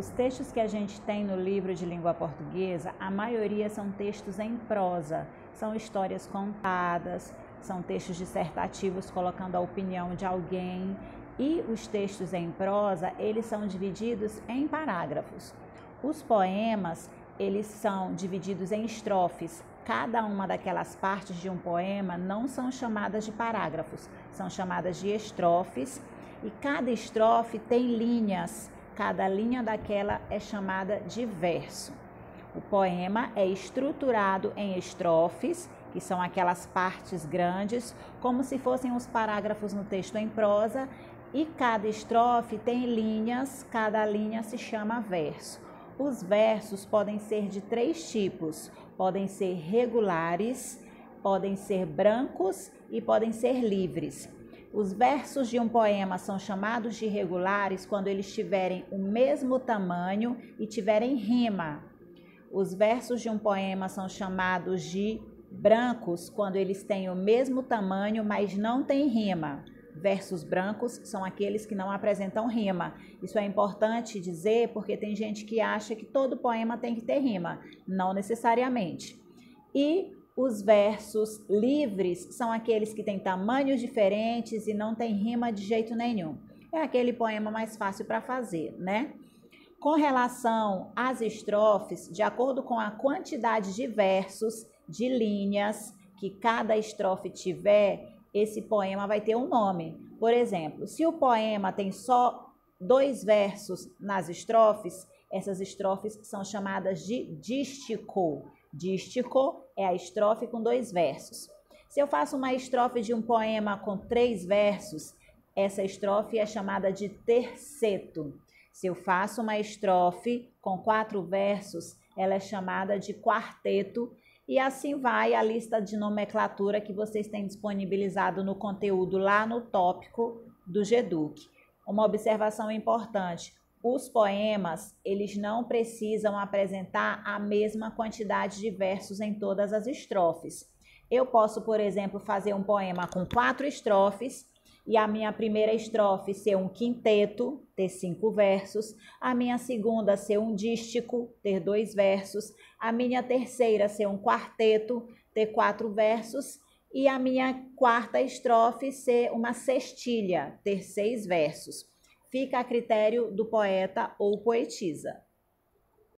Os textos que a gente tem no livro de língua portuguesa, a maioria são textos em prosa, são histórias contadas, são textos dissertativos colocando a opinião de alguém, e os textos em prosa, eles são divididos em parágrafos. Os poemas, eles são divididos em estrofes. Cada uma daquelas partes de um poema não são chamadas de parágrafos, são chamadas de estrofes, e cada estrofe tem linhas. Cada linha daquela é chamada de verso. O poema é estruturado em estrofes, que são aquelas partes grandes, como se fossem os parágrafos no texto em prosa, e cada estrofe tem linhas, cada linha se chama verso. Os versos podem ser de 3 tipos, podem ser regulares, podem ser brancos e podem ser livres. Os versos de um poema são chamados de regulares quando eles tiverem o mesmo tamanho e tiverem rima. Os versos de um poema são chamados de brancos quando eles têm o mesmo tamanho, mas não têm rima. Versos brancos são aqueles que não apresentam rima. Isso é importante dizer porque tem gente que acha que todo poema tem que ter rima. Não necessariamente. E os versos livres são aqueles que têm tamanhos diferentes e não têm rima de jeito nenhum. É aquele poema mais fácil para fazer, né? Com relação às estrofes, de acordo com a quantidade de versos, de linhas que cada estrofe tiver, esse poema vai ter um nome. Por exemplo, se o poema tem só 2 versos nas estrofes, essas estrofes são chamadas de dístico. Dístico é a estrofe com 2 versos. Se eu faço uma estrofe de um poema com 3 versos, essa estrofe é chamada de terceto. Se eu faço uma estrofe com 4 versos, ela é chamada de quarteto. E assim vai a lista de nomenclatura que vocês têm disponibilizado no conteúdo lá no tópico do GEDUC. Uma observação importante: os poemas, eles não precisam apresentar a mesma quantidade de versos em todas as estrofes. Eu posso, por exemplo, fazer um poema com 4 estrofes e a minha primeira estrofe ser um quinteto, ter 5 versos, a minha segunda ser um dístico, ter 2 versos, a minha terceira ser um quarteto, ter 4 versos, e a minha quarta estrofe ser uma sextilha, ter 6 versos. Fica a critério do poeta ou poetisa.